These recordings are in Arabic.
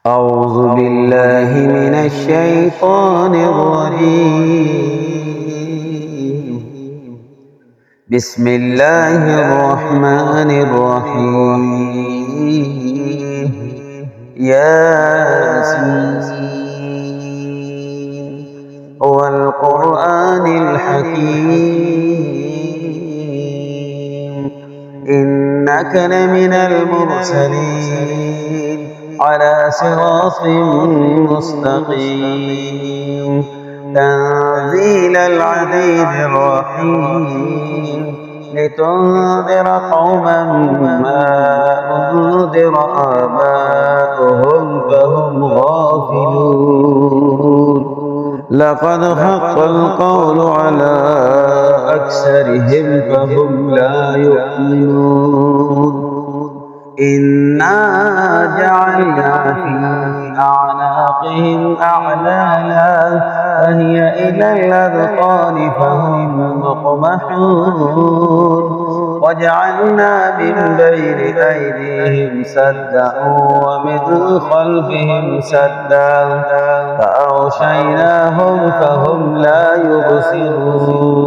أعوذ بالله من الشيطان الرجيم. بسم الله الرحمن الرحيم. ياسين والقرآن الحكيم إنك لمن المرسلين على صراط مستقيم تنزيل العزيز الرحيم لتنذر قوما ما أنذر آباؤهم فهم غافلون. لقد حق القول على أكثرهم فهم لا يؤمنون. إنا جعلنا في أعناقهم أغلالا فهي إلى الأذقان فهم مقمحون. وجعلنا من بين أيديهم سدا ومن خلفهم سدا فأغشيناهم فهم لا يبصرون.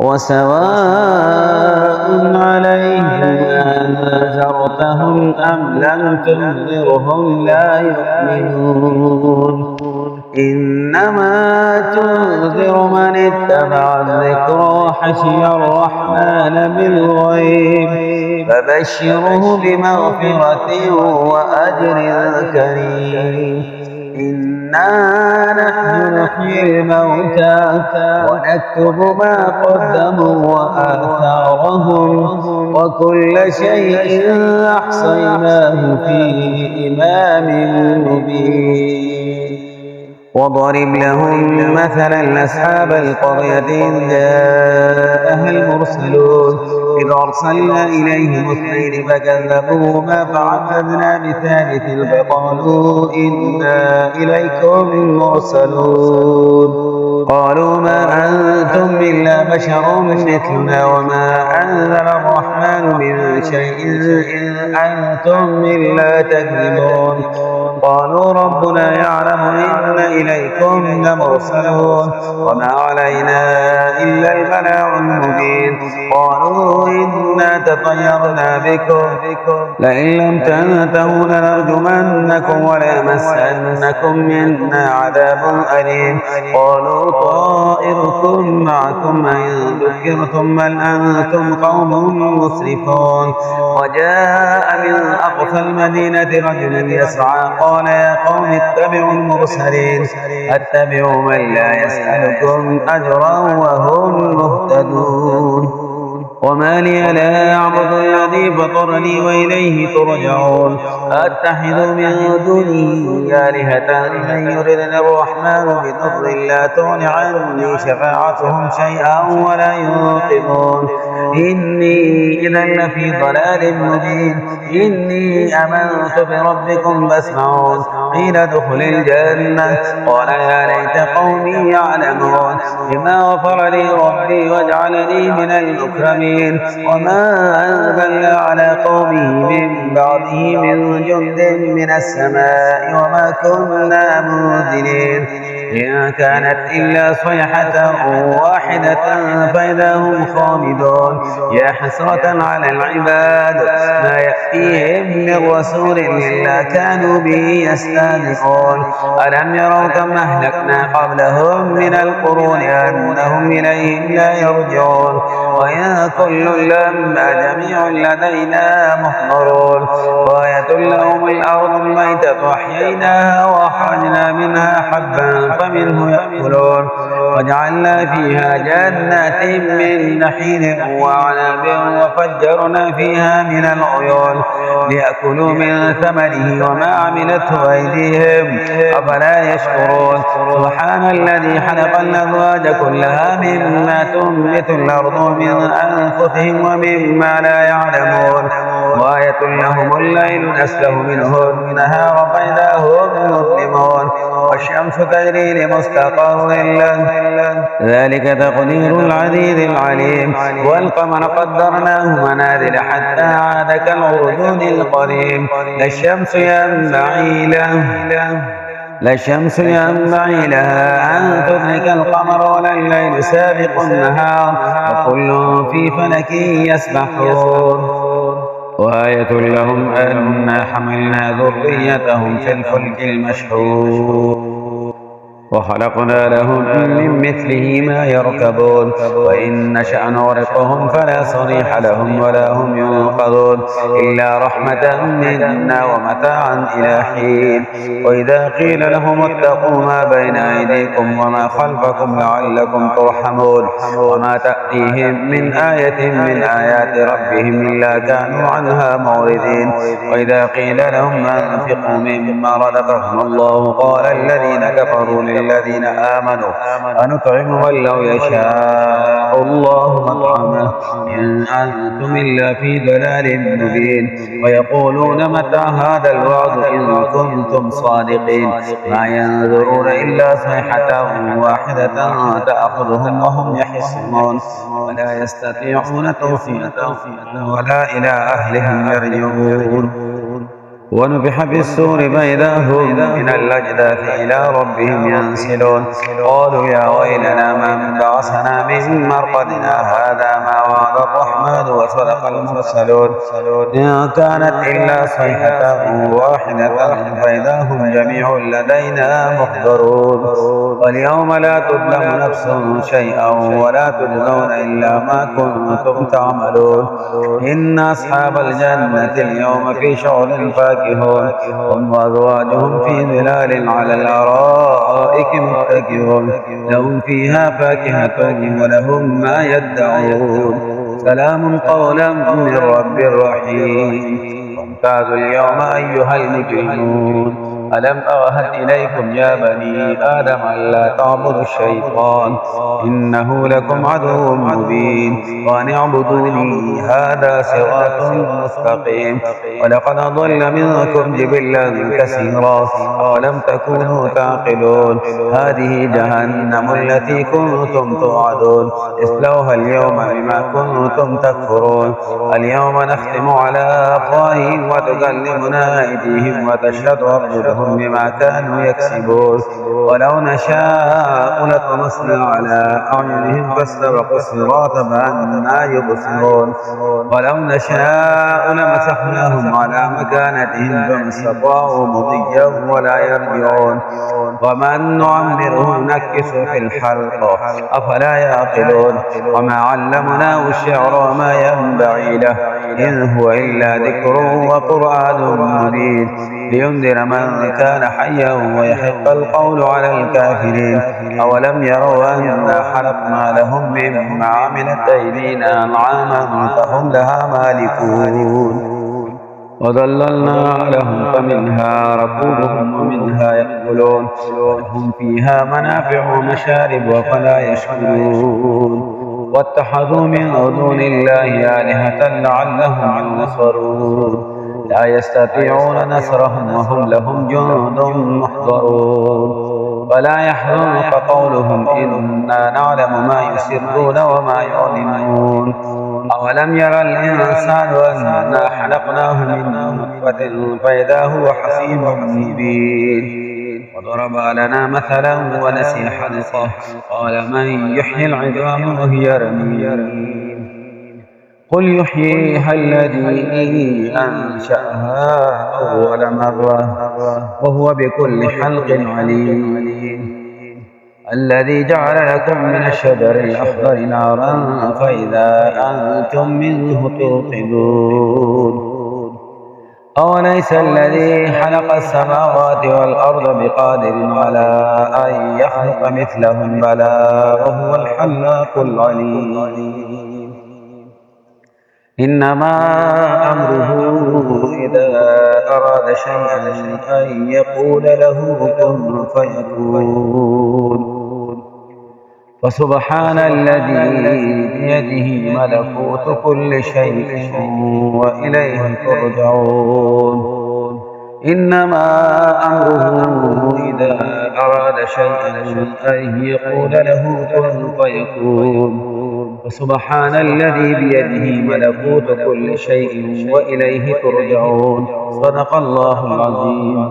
وسواء عليهم أنذرتهم أم لم تنذرهم لا يؤمنون. إنما تنذر من اتبع الذكر وخشي الرحمن بالغيب فبشره بمغفرة وأجر كريم. إنا نحن نحيي الموتى ونكتب ما قدموا وآثارهم وكل شيء أحصيناه في إمام مبين. وضرب لهم مثلا أصحاب القرية إذ جاءها المرسلون إذ أرسلنا إليهم اثنين فكذبوهما فعززنا بثالث فقالوا إنا إليكم مرسلون. قالوا ما أنتم إلا بشر مثلنا وما أنزل الرحمن من شيء إن أنتم إلا تكذبون. قالوا ربنا يعلم إن إليكم لمرسلون وما علينا إلا البلاغ المبين. قالوا إنا تطيرنا بكم لئن لم تنتهوا لنرجمنكم وليمسنكم منا عذاب أليم. قالوا طائركم معكم إن ذكرتم بل أنتم قوم مسرفون. وجاء من أقصى المدينة رجل يسعى قال يا قوم اتبعوا المرسلين اتبعوا من لا يسألكم أجرا وهم مهتدون. وما لي لا أعبد الذي فطرني وإليه ترجعون. أتخذ من دونه آلهة إن يردني الرحمن بضر لا تغن عني شفاعتهم شيئا ولا ينقذون. إني إذا لفي ضلال مبين. إني آمنت بربكم فاسمعون. قيل ادخل الجنة قال يا ليت قومي يعلمون بما غفر لي ربي وجعلني من المكرمين. وما أنزلنا على قومه من بعده من جند من السماء وما كنا منزلين. إن كانت إلا صيحة واحدة فإذا هم خامدون. يا حسرة على العباد ما يأتيهم من رسول إلا كانوا به يستهزئون. ألم يروا كم أهلكنا قبلهم من القرون أنهم إليهم لا يرجعون. وإن كل لما جميع لدينا محضرون. وآية لهم الأرض الميتة أحييناها وأخرجنا منها حبا فمنه يأكلون. وجعلنا فيها جنات من نخيل وعنب وفجرنا فيها من العيون ليأكلوا من ثمره وما عملته أيديهم أفلا يشكرون. سبحان الذي خلق الأزواج كلها مما تنبت الأرض من أنفسهم ومما لا يعلمون. وآية لهم الليل نسلخ منه النهار فإذا هم مظلمون. والشمس تجري لمستقر له ذلك تقدير العزيز العليم والقمر قدرناه منازل حتى عاد كالعرجون القديم لا الشمس ينبغي لها أن تدرك القمر ولا الليل سابق النهار وكل في فلك يسبحون وآية لهم أنا حملنا ذريتهم في الفلك المشحون وخلقنا لهم من مثله ما يركبون وإن نشأ نغرقهم فلا صريح لهم ولا هم ينقذون إلا رحمة منا ومتاعا إلى حين وإذا قيل لهم اتقوا ما بين أيديكم وما خلفكم لعلكم ترحمون وما تأتيهم من آية من آيات ربهم إلا كانوا عنها معرضين وإذا قيل لهم أنفقوا مما رزقكم الله قال الذين كفروا للذين آمنوا أنطعم من لو يشاء الله مطعمه إن أنتم إلا في ضلال مبين ويقولون متى هذا الوعد إن كنتم صادقين ما ينظرون إلا صيحة واحدة تأخذهم وهم يحسون ولا يستطيعون توصية ولا إلى أهلهم يرجعون ونفخ في الصور فإذا هم من الأجداث إلى ربهم ينسلون قالوا يا ويلنا من بعثنا من مرقدنا هذا ما وعد الرحمن وصدق المرسلون إن كانت إلا صيحة واحدة فإذا هم جميع لدينا محضرون واليوم لا تظلم نفس شيئا ولا تجزون إلا ما كنتم تعملون إن أصحاب الجنة اليوم في شغل فاكهون هم وأزواجهم في ظلال على الأرائك متكئون لهم فيها فاكهة ولهم ما يدعون سلام قولا من رب رحيم وامتازوا اليوم أيها المجرمون ألم أعهد إليكم يا بني آدم ألا تعبدوا الشيطان إنه لكم عدو مبين وأن اعبدوني هذا صراط مستقيم ولقد أضل منكم جبلا كثيرا ولم تكونوا تعقلون هذه جهنم التي كنتم توعدون اصلوها اليوم بما كنتم تكفرون اليوم نختم على أفواههم وتكلمنا أيديهم وتشهد أرجلهم بما كانوا يكسبون ولو نشاء لطمسنا على أعينهم فاستبقوا الصراط فأنى يبصرون ولو نشاء لمسحناهم على مكانتهم فما استطاعوا مضيا ولا يرجعون ومن نعمره نكسه في الحلق أفلا يعقلون وما علمناه الشعر وما ينبغي له إن هو إلا ذكر وقرآن مبين لينذر من كان حيا ويحق القول على الكافرين أولم يروا أنا خلقنا لهم مما عملت أيدينا أنعاما فهم لها مالكون وظللنا لهم فمنها ركوبهم ومنها يأكلون ولهم فيها منافع ومشارب وفلا يشكرون واتخذوا من دون الله آلهة لعلهم ينصرون لا يستطيعون نصرهم وهم لهم جند محضرون ولا يحزنك قولهم إنا نعلم ما يسرون وما يعلنون أولم يرى الإنسان أنا خلقناه من نطفة فإذا هو حسيب مبين وضرب لنا مثلا ونسي خلقه قال من يحيي العظام وهي رميم قل يحييها الذي أنشأها أول مرة وهو بكل خلق عليم الذي جعل لكم من الشجر الأخضر نارا فإذا أنتم منه توقدون أوليس الذي خلق السماوات والأرض بقادر على أن يخلق مثلهم بلى وهو الخلاق العليم إنما أمره إذا أراد شيئا أن يقول له كن فيكون فسبحان الذي بيده ملكوت كل شيء وإليه ترجعون إنما أمره إذا أراد شيئا أن يقول له كن فيكون. وسبحان الذي بيده ملكوت كل شيء وإليه ترجعون. صدق الله العظيم.